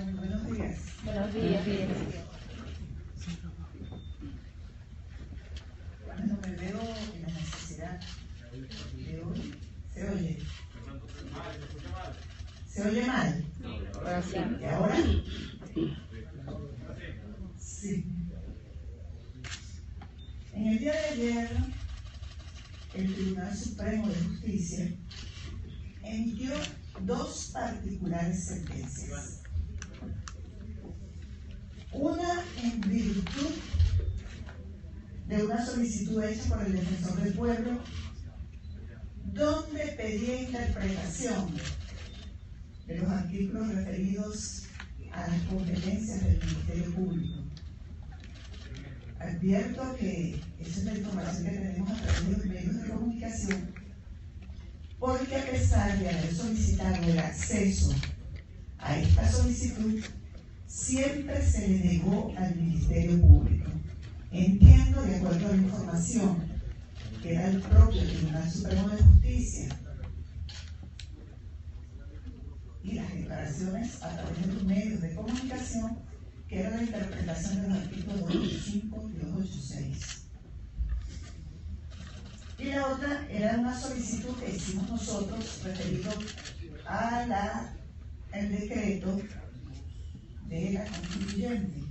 Buenos días. Buenos días. Bueno, me veo en la necesidad de hoy. ¿Se oye? ¿Se oye mal? ¿Y ahora? Sí. En el día de ayer, el Tribunal Supremo de Justicia emitió dos particulares sentencias. Una en virtud de una solicitud hecha por el Defensor del Pueblo, donde pedía interpretación de los artículos referidos a las competencias del Ministerio Público. Advierto que esa es la información que tenemos a través de los medios de comunicación, porque a pesar de haber solicitado el acceso a esta solicitud, siempre se le negó al Ministerio Público. Entiendo, de acuerdo a la información que era el propio Tribunal Supremo de Justicia y las declaraciones a través de los medios de comunicación, que era la interpretación de los artículos 285 y 286. Y la otra era una solicitud que hicimos nosotros referido a el decreto de la constituyente,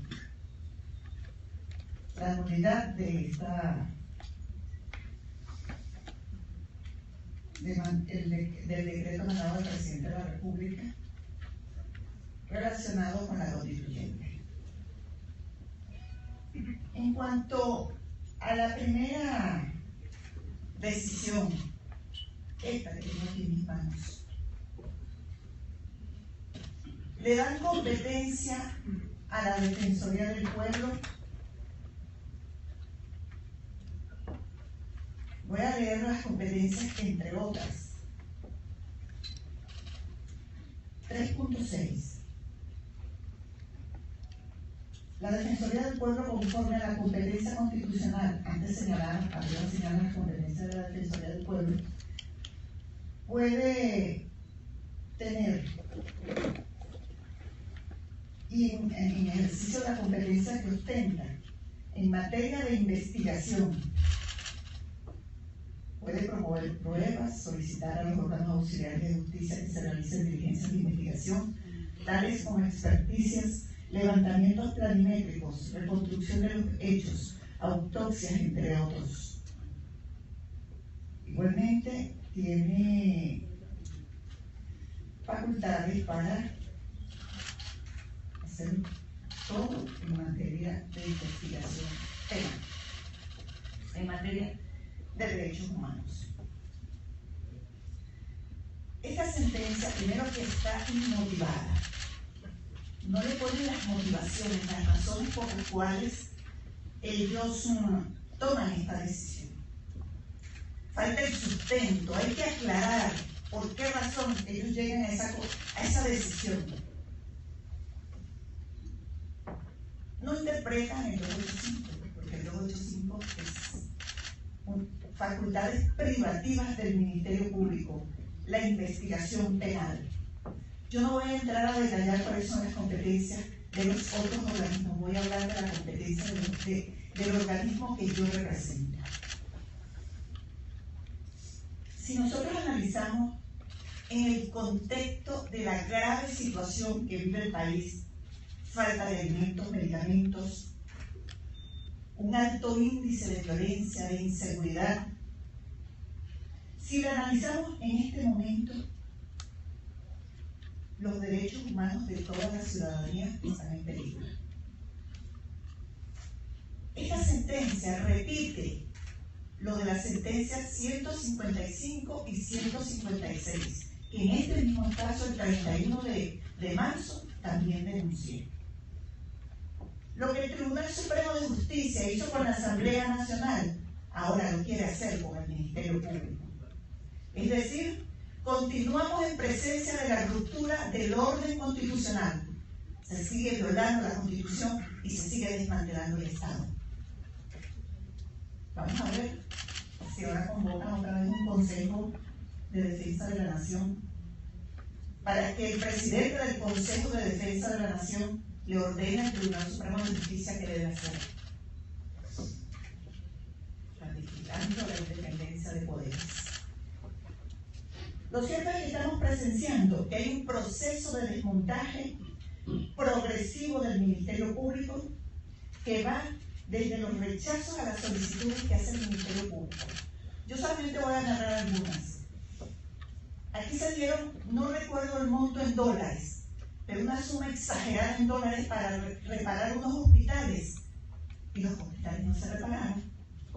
la nulidad del decreto mandado al presidente de la República relacionado con la constituyente. En cuanto a la primera decisión, esta que tengo aquí en mis manos, le dan competencia a la Defensoría del Pueblo. Voy a leer las competencias, entre otras. 3.6. La Defensoría del Pueblo, conforme a la competencia constitucional, antes señaladas las competencias de la Defensoría del Pueblo, puede tener, y en ejercicio de la competencia que ostenta, en materia de investigación, puede promover pruebas, solicitar a los órganos auxiliares de justicia que se realicen diligencias de investigación, tales como experticias, levantamientos planimétricos, reconstrucción de los hechos, autopsias, entre otros. Igualmente, tiene facultades para hacer todo en materia de investigación penal, en materia de derechos humanos. Esta sentencia, primero que está inmotivada, no le ponen las motivaciones, las razones por las cuales ellos toman esta decisión. Falta el sustento, hay que aclarar por qué razón ellos llegan a esa decisión. No interpretan el 285, porque el 285 es facultades privativas del Ministerio Público, la investigación penal. Yo no voy a entrar a detallar cuáles son las competencias de los otros organismos, voy a hablar de la competencia del organismo que yo represento. Si nosotros analizamos en el contexto de la grave situación que vive el país, falta de alimentos, medicamentos, un alto índice de violencia, de inseguridad, si lo analizamos en este momento, los derechos humanos de toda la ciudadanía están en peligro. Esta sentencia repite lo de las sentencias 155 y 156, que en este mismo caso, el 31 de marzo, también denuncié. Lo que el Tribunal Supremo de Justicia hizo con la Asamblea Nacional, ahora lo quiere hacer con el Ministerio Público. Es decir, continuamos en presencia de la ruptura del orden constitucional. Se sigue violando la Constitución y se sigue desmantelando el Estado. Vamos a ver si ahora convocan otra vez un Consejo de Defensa de la Nación para que el presidente del Consejo de Defensa de la Nación le ordene al Tribunal Supremo de Justicia que debe hacer, ratificando la independencia de poderes. Lo cierto es que estamos presenciando que hay un proceso de desmontaje progresivo del Ministerio Público que va desde los rechazos a las solicitudes que hace el Ministerio Público. Yo solamente voy a narrar algunas. Aquí se dieron, no recuerdo el monto en dólares, pero una suma exagerada en dólares para reparar unos hospitales. Y los hospitales no se repararon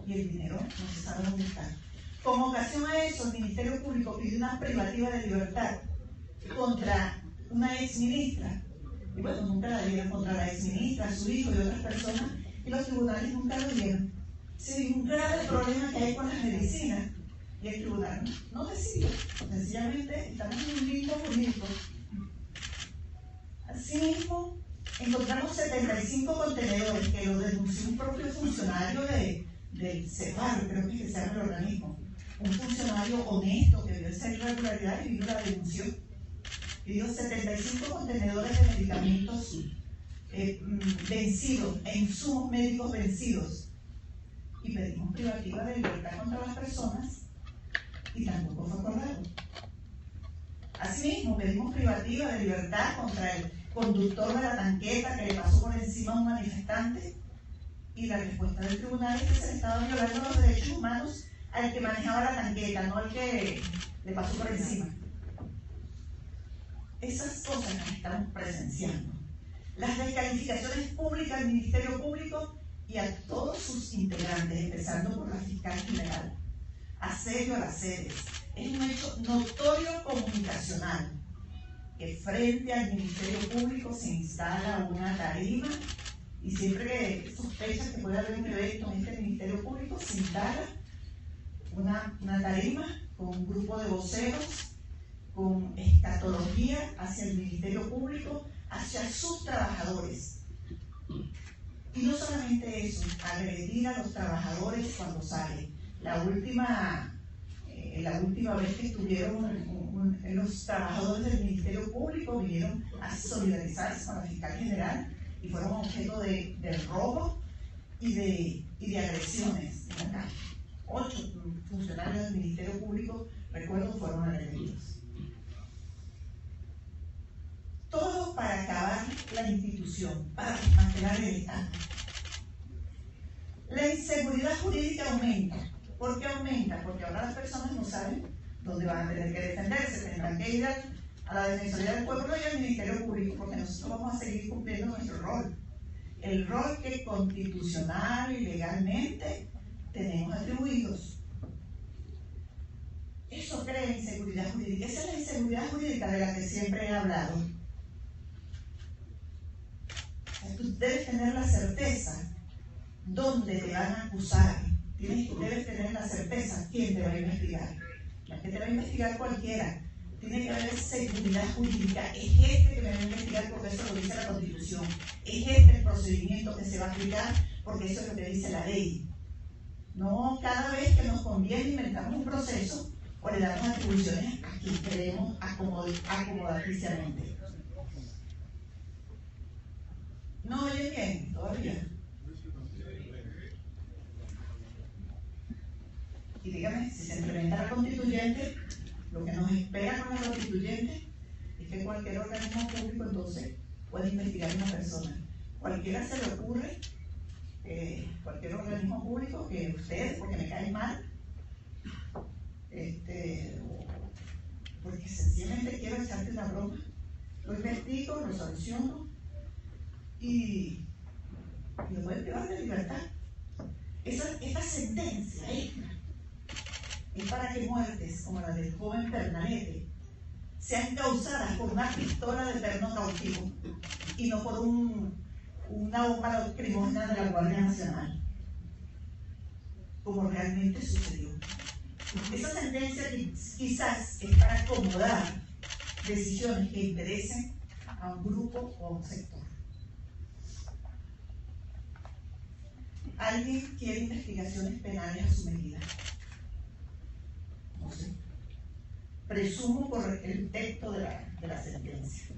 y el dinero no se sabe dónde está. Como ocasión a eso, el Ministerio Público pidió una privativa de libertad contra una exministra. Y bueno, nunca la dieron contra la exministra, su hijo y otras personas, y los tribunales nunca lo dieron. Sí, un grave problema que hay con las medicinas. Y el tribunal no decidió. Sencillamente estamos en un limbo jurídico. Asimismo, encontramos 75 contenedores que lo denunció un propio funcionario del CEPAR, creo que se llama el organismo. Un funcionario honesto que vio esa irregularidad y vino la denunció. Y dio 75 contenedores de medicamentos vencidos, e insumos médicos vencidos. Y pedimos privativa de libertad contra las personas y tampoco fue acordado. Asimismo, pedimos privativa de libertad contra el conductor de la tanqueta que le pasó por encima a un manifestante y la respuesta del tribunal es que se le estaban violando los derechos humanos al que manejaba la tanqueta, no al que le pasó por encima. Esas cosas las estamos presenciando. Las descalificaciones públicas al Ministerio Público y a todos sus integrantes, empezando por la fiscal general. Asedio a las sedes. Es un hecho notorio comunicacional que frente al Ministerio Público se instala una tarima y siempre que sospechas que puede haber un evento en este Ministerio Público se instala una tarima con un grupo de voceros con escatología hacia el Ministerio Público, hacia sus trabajadores. Y no solamente eso, agredir a los trabajadores cuando salen. La última vez que estuvieron los trabajadores del Ministerio Público vinieron a solidarizarse con la fiscal general y fueron objeto de robo y de agresiones en la calle. 8 funcionarios del Ministerio Público, recuerdo, fueron agredidos. Todo para acabar la institución, para desmantelar el Estado. La inseguridad jurídica aumenta. ¿Por qué aumenta? Porque ahora las personas no saben dónde van a tener que defenderse, tendrán que ir a la Defensoría del Pueblo y al Ministerio Público, porque nosotros vamos a seguir cumpliendo nuestro rol. El rol que constitucional y legalmente tenemos atribuidos. Eso crea inseguridad jurídica. Esa es la inseguridad jurídica de la que siempre he hablado. Tú debes tener la certeza dónde te van a acusar. Debes tener la certeza quién te va a investigar. La que te va a investigar cualquiera. Tiene que haber seguridad jurídica. Es este que me va a investigar porque eso lo dice la Constitución. Es este el procedimiento que se va a aplicar porque eso es lo que dice la ley. No cada vez que nos conviene inventamos un proceso o le damos atribuciones a quien queremos acomodaticiamente. ¿No oyen bien todavía? Y dígame, si se implementa la constituyente, lo que nos espera con la constituyente es que cualquier organismo público entonces puede investigar a una persona. Cualquiera se le ocurre, cualquier organismo público, que ustedes, porque me caen mal, porque sencillamente quiero echarte una broma, lo investigo, lo sanciono y lo pueden privar de libertad. Esta sentencia es para que muertes como la del joven Pernalete sean causadas por una pistola de eterno cautivo y no por una bomba lacrimógena de la Guardia Nacional, como realmente sucedió. Esa sentencia quizás es para acomodar decisiones que interesen a un grupo o a un sector. ¿Alguien quiere investigaciones penales a su medida? No sé. Presumo por el texto de la sentencia.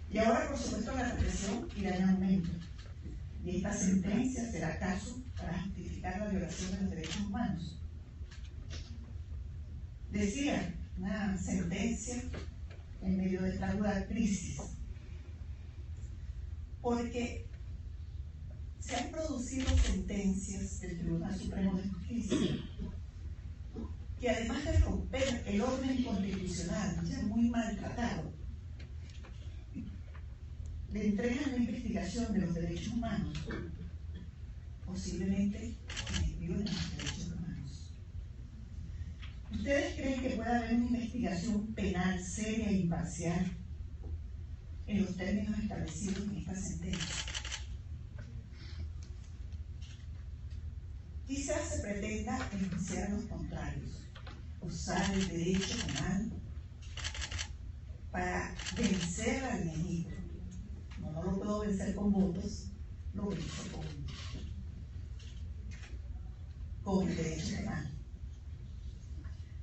Y ahora, por supuesto, la represión irá en aumento. Y esta sentencia será caso para justificar la violación de los derechos humanos. Decía, una sentencia en medio de esta dura crisis, porque se han producido sentencias del Tribunal Supremo de Justicia que, además de romper el orden constitucional, ya muy maltratado, le entregan la investigación de los derechos humanos, posiblemente quienes violan los derechos humanos. ¿Ustedes creen que puede haber una investigación penal seria e imparcial en los términos establecidos en esta sentencia? Quizás se pretenda enunciar los contrarios, usar el derecho penal para vencer al enemigo. No lo puedo vencer con votos, lo venzo con el derecho penal.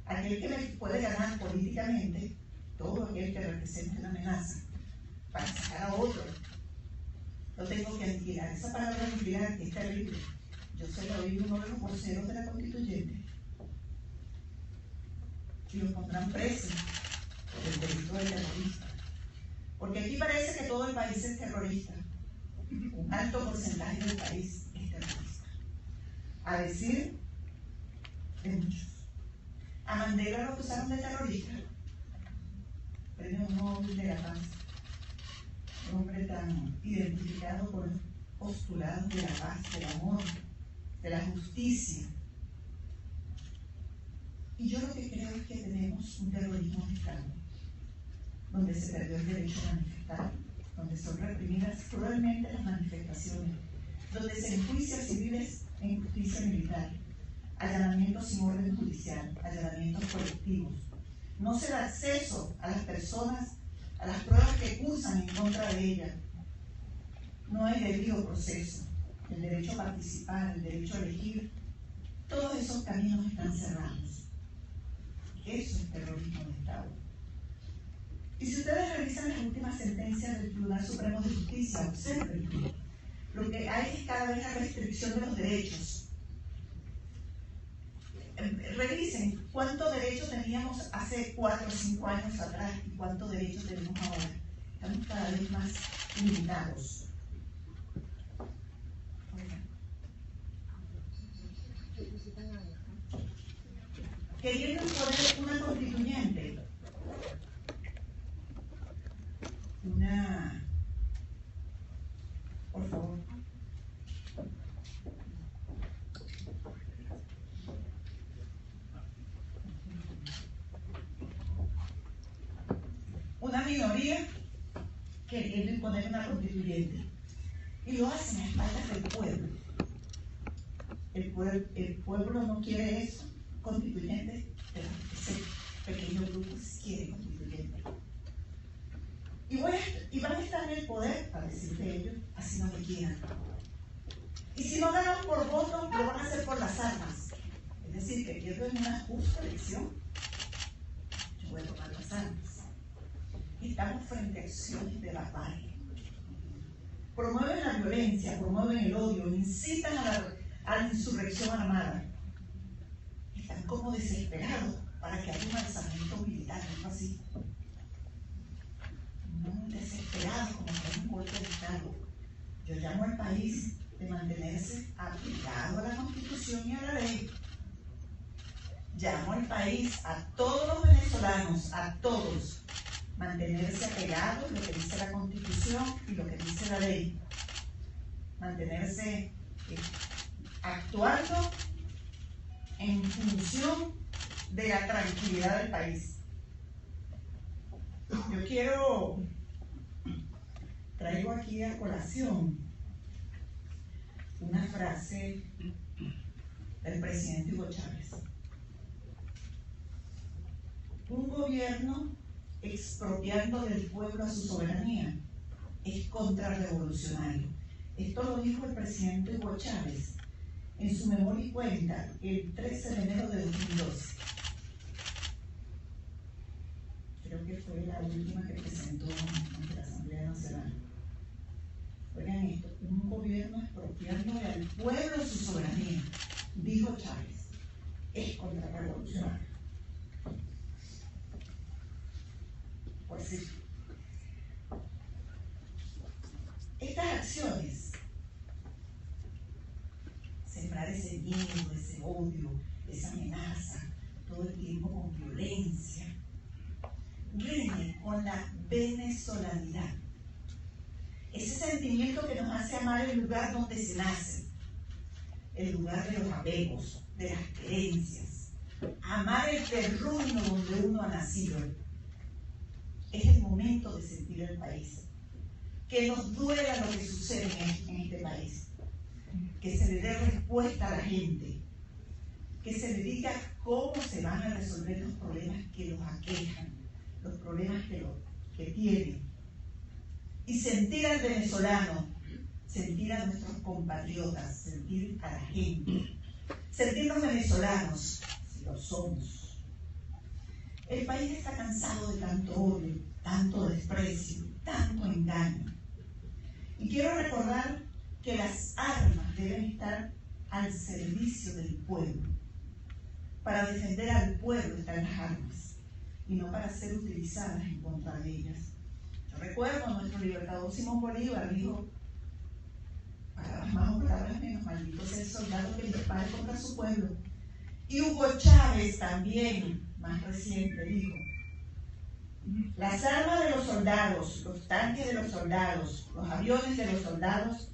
Aquel que me puede ganar políticamente, todo aquel que represente una amenaza para sacar a otro, lo tengo que aniquilar. Esa palabra aniquilar que es terrible. Yo se la oí uno de los voceros de la constituyente. Y los pondrán presos por el delito de terrorista. Porque aquí parece que todo el país es terrorista. Un alto porcentaje del país es terrorista. A decir de muchos. A Mandela lo acusaron de terrorista. Premio Nobel de la Paz. Un hombre tan identificado por los postulados de la paz, del amor, de la justicia. Y yo lo que creo es que tenemos un terrorismo de Estado, donde se perdió el derecho a manifestar, donde son reprimidas cruelmente las manifestaciones, donde se enjuicia civiles en justicia militar, allanamientos sin orden judicial, allanamientos colectivos. No se da acceso a las personas, a las pruebas que cursan en contra de ellas. No hay debido proceso. El derecho a participar, el derecho a elegir, todos esos caminos están cerrados. Eso es terrorismo de Estado. Y si ustedes revisan las últimas sentencias del Tribunal Supremo de Justicia, observen, lo que hay es cada vez la restricción de los derechos. Revisen cuántos derechos teníamos hace 4 o 5 años atrás y cuántos derechos tenemos ahora. Estamos cada vez más limitados. Queriendo imponer una constituyente, por favor, una minoría queriendo imponer una constituyente, y lo hacen a espaldas del pueblo. El pueblo no quiere eso, constituyente, pero ese pequeño grupo quiere constituyente. Y van a estar en el poder, para decir de ellos, así no me quieran. Y si no ganan por voto, lo van a hacer por las armas. Es decir, que pierdo en una justa elección, yo voy a tomar las armas. Y estamos frente a acciones de barbarie. Promueven la violencia, promueven el odio, incitan a la insurrección armada. Están como desesperados para que haya un alzamiento militar, algo así. No desesperados como que hay un golpe de Estado. Yo llamo al país de mantenerse apegado a la Constitución y a la ley. Llamo al país, a todos los venezolanos, a todos, mantenerse apegados a lo que dice la Constitución y lo que dice la ley. Mantenerse actuando en función de la tranquilidad del país. Yo traigo aquí a colación una frase del presidente Hugo Chávez. Un gobierno expropiando del pueblo a su soberanía es contrarrevolucionario. Esto lo dijo el presidente Hugo Chávez en su memoria y cuenta el 13 de enero de 2012. creo que fue la última que presentó ante la Asamblea Nacional. Oigan esto, un gobierno expropiándole al pueblo su soberanía, dijo Chávez, es contrarrevolucionario. Pues sí. Estas acciones, sembrar ese miedo, ese odio, esa amenaza, todo el tiempo con violencia, riñen con la venezolanidad. Ese sentimiento que nos hace amar el lugar donde se nace, el lugar de los apegos, de las creencias, amar el terruño donde uno ha nacido. Es el momento de sentir el país, que nos duela lo que sucede en este país, que se le dé respuesta a la gente, que se le diga cómo se van a resolver los problemas que los aquejan, los problemas que tienen, y sentir al venezolano, sentir a nuestros compatriotas, sentir a la gente, sentirnos venezolanos, si lo somos. El país está cansado de tanto odio, tanto desprecio, tanto engaño. Y quiero recordar que las armas deben estar al servicio del pueblo. Para defender al pueblo están las armas, y no para ser utilizadas en contra de ellas. Yo recuerdo a nuestro libertador Simón Bolívar, dijo, palabras más o palabras menos, maldito sea el soldado que dispare contra su pueblo. Y Hugo Chávez también, más reciente, dijo, las armas de los soldados, los tanques de los soldados, los aviones de los soldados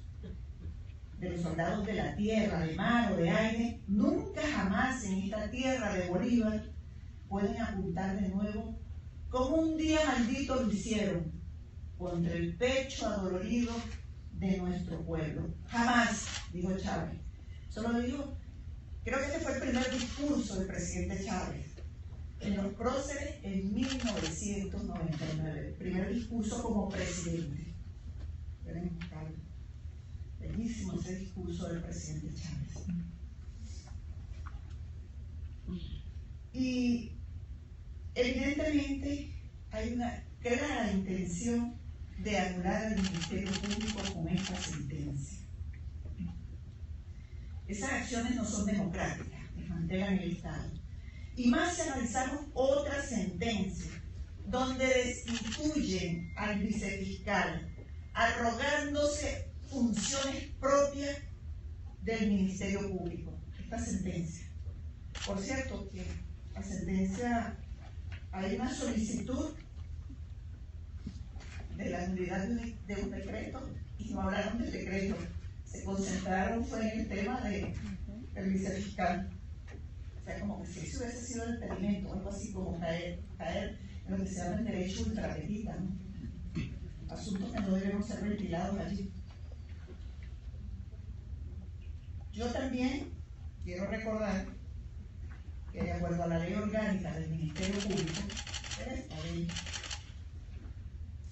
de la tierra, de mar o de aire, nunca jamás en esta tierra de Bolívar pueden apuntar de nuevo como un día maldito lo hicieron contra el pecho adolorido de nuestro pueblo. Jamás, dijo Chávez. Solo dijo, creo que este fue el primer discurso del presidente Chávez en los próceres en 1999, primer discurso como presidente. Deben buscarlo. Bellísimo ese discurso del presidente Chávez. Y evidentemente hay una clara intención de anular al Ministerio Público con esta sentencia. Esas acciones no son democráticas, desmantelan el Estado. Y más si analizamos otra sentencia donde destituyen al vicefiscal, arrogándose funciones propias del Ministerio Público. Esta sentencia. Por cierto, que la sentencia, hay una solicitud de la nulidad de un decreto y no hablaron del decreto. Se concentraron fue en el tema del vicefiscal. O sea, como que si eso hubiese sido el experimento, algo así como caer en lo que se llama el derecho ultrapetita, ¿no? Asuntos que no debemos ser ventilados allí. Yo también quiero recordar que de acuerdo a la ley orgánica del Ministerio Público, esta ley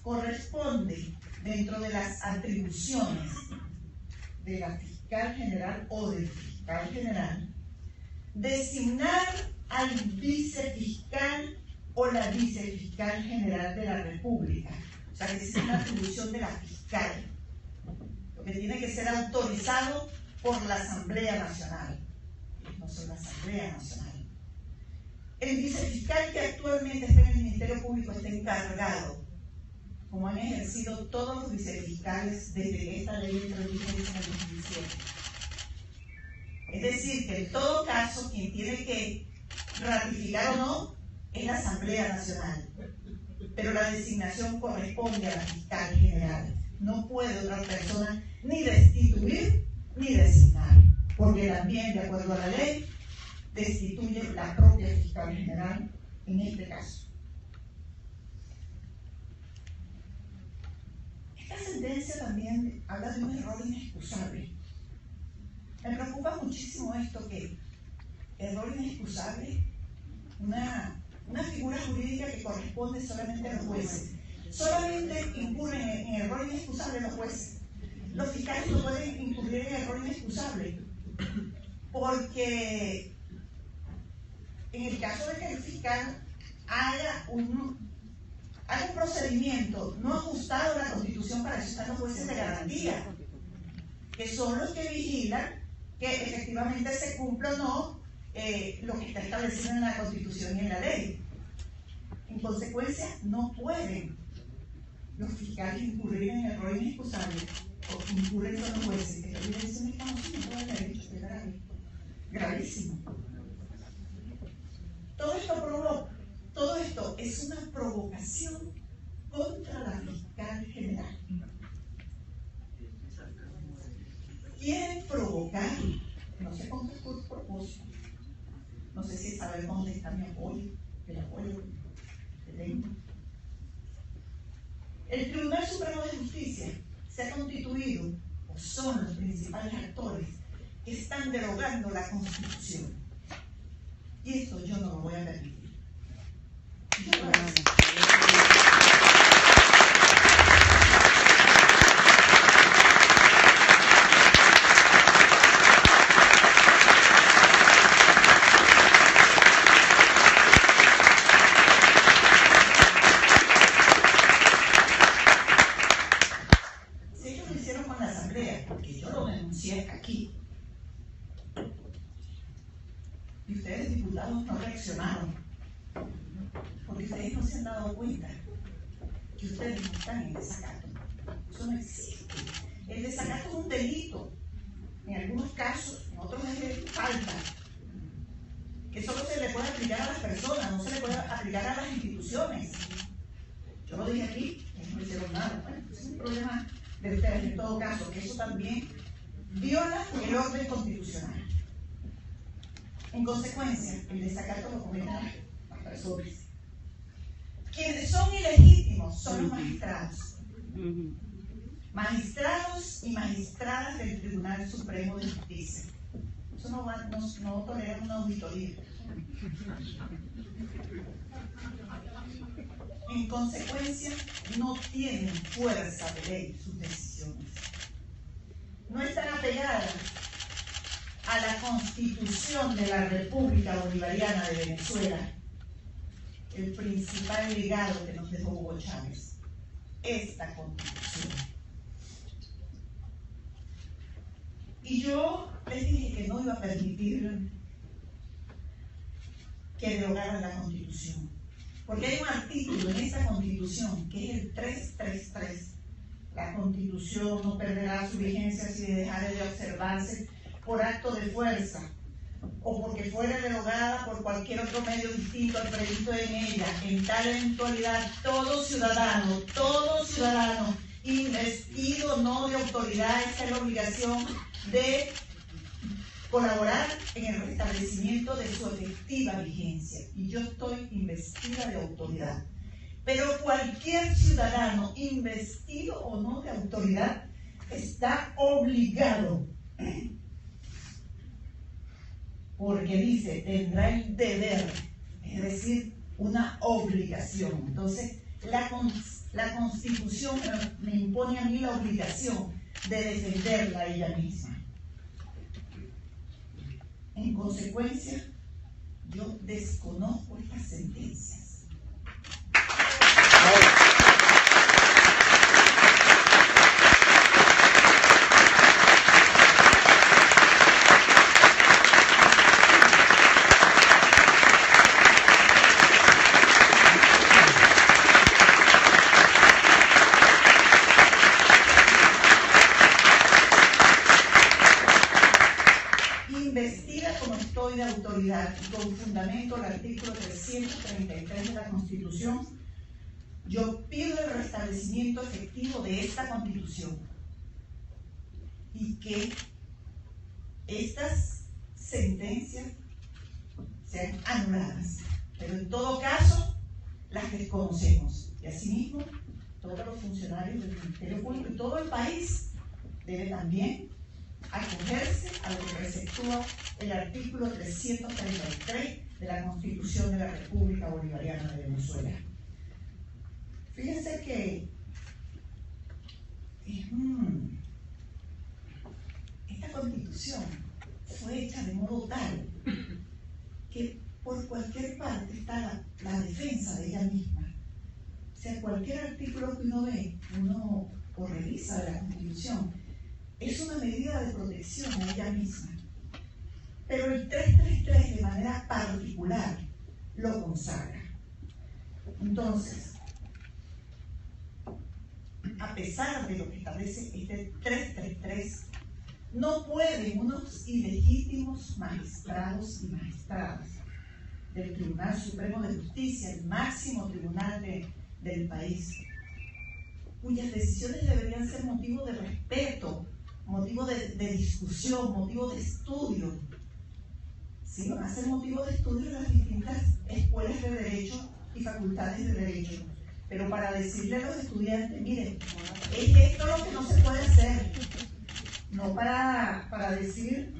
corresponde dentro de las atribuciones de la fiscal general o del fiscal general designar al vicefiscal o la vicefiscal general de la República. O sea, que es una atribución de la fiscal, lo que tiene que ser autorizado por la Asamblea Nacional. No son la Asamblea Nacional. El vicefiscal que actualmente está en el Ministerio Público está encargado, como han ejercido todos los vicefiscales desde que esta ley entró en vigencia en el 2017. Es decir, que en todo caso, quien tiene que ratificar o no es la Asamblea Nacional. Pero la designación corresponde a la fiscal general. No puede otra persona ni destituir ni designar, porque también, de acuerdo a la ley, destituye la propia fiscal general en este caso. Esta sentencia también habla de un error inexcusable. Me preocupa muchísimo esto, que error inexcusable, una figura jurídica que corresponde solamente a los jueces. Solamente incurren en error inexcusable los jueces. Los fiscales no pueden incurrir en error inexcusable, porque en el caso de que el fiscal haga haga un procedimiento no ajustado a la Constitución. Para eso están los jueces de garantía, que son los que vigilan que efectivamente se cumpla o no lo que está establecido en la Constitución y en la ley. En consecuencia, no pueden los fiscales incurrir en errores inexcusables, o incurren con los jueces. Esta evidencia es un desconocimiento de la ley, es grave, gravísimo. Todo esto es una provocación contra la fiscal general. Quieren provocar, no sé con qué propósito, no sé si saben dónde está mi apoyo, el apoyo que tengo. El Tribunal Supremo de Justicia se ha constituido, o son los principales actores que están derogando la Constitución. Y esto yo no lo voy a permitir. Si ellos lo hicieron con la Asamblea, porque yo lo denuncié aquí, y ustedes, diputados, no reaccionaron, porque ustedes no se han dado cuenta que ustedes no están en desacato. Eso no existe. El desacato es un delito, en algunos casos, en otros es falta, que solo se le puede aplicar a las personas, no se le puede aplicar a las instituciones. Yo lo dije aquí, ellos no hicieron nada. Bueno, ese es un problema de ustedes en todo caso, que eso también viola el orden constitucional. En consecuencia, el desacato lo cometen las personas. Quienes son ilegítimos son los magistrados. Magistrados y magistradas del Tribunal Supremo de Justicia. Eso no tolera una auditoría. En consecuencia, no tienen fuerza de ley sus decisiones. No están apegadas a la Constitución de la República Bolivariana de Venezuela, el principal legado que nos dejó Hugo Chávez, esta Constitución. Y yo les dije que no iba a permitir que derogaran la Constitución, porque hay un artículo en esta Constitución que es el 333. La Constitución no perderá su vigencia si dejare de observarse por acto de fuerza o porque fuera derogada por cualquier otro medio distinto al previsto en ella. En tal eventualidad, todo ciudadano, investido no de autoridad, está en la obligación de colaborar en el restablecimiento de su efectiva vigencia. Y yo estoy investida de autoridad. Pero cualquier ciudadano, investido o no de autoridad, está obligado, porque dice, tendrá el deber, es decir, una obligación. Entonces, la Constitución me impone a mí la obligación de defenderla ella misma. En consecuencia, yo desconozco estas sentencias. Investida como estoy de autoridad y con fundamento el artículo 333 de la Constitución, yo pido el restablecimiento efectivo de esta Constitución y que estas sentencias sean anuladas, pero en todo caso las desconocemos. Y asimismo, todos los funcionarios del Ministerio Público y todo el país debe también acogerse a lo que preceptúa el artículo 333 de la Constitución de la República Bolivariana de Venezuela. Fíjense que esta Constitución fue hecha de modo tal que por cualquier parte está la defensa de ella misma. O sea, sea, cualquier artículo que uno ve, uno o revisa de la Constitución, es una medida de protección a ella misma. Pero el 333 de manera particular lo consagra. Entonces, a pesar de lo que establece este 333, no pueden unos ilegítimos magistrados y magistradas del Tribunal Supremo de Justicia, el máximo tribunal del país, cuyas decisiones deberían ser motivo de respeto, motivo de discusión, motivo de estudio. Sí, van a ser motivo de estudio en las distintas escuelas de Derecho y facultades de Derecho. Pero para decirle a los estudiantes, miren, es esto lo que no se puede hacer. No para decir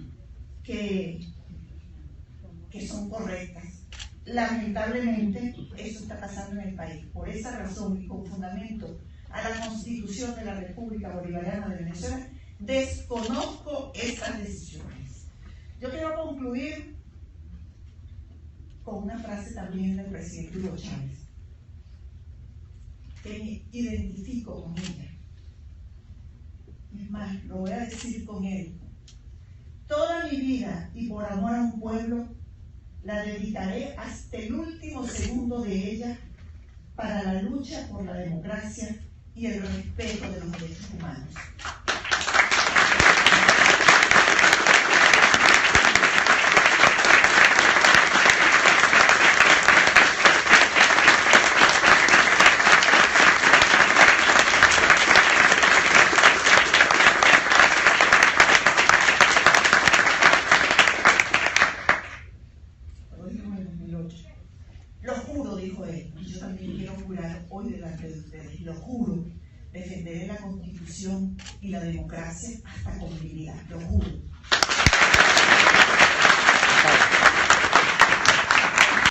que son correctas. Lamentablemente, eso está pasando en el país. Por esa razón y con fundamento a la Constitución de la República Bolivariana de Venezuela, desconozco estas decisiones. Yo quiero concluir con una frase también del presidente Hugo Chávez, que me identifico con ella. Es más, lo voy a decir con él. Toda mi vida y por amor a un pueblo, la dedicaré hasta el último segundo de ella para la lucha por la democracia y el respeto de los derechos humanos. Lo juro, dijo él, y yo también quiero jurar hoy delante de ustedes, lo juro, defenderé la Constitución y la democracia hasta con mi vida, lo juro.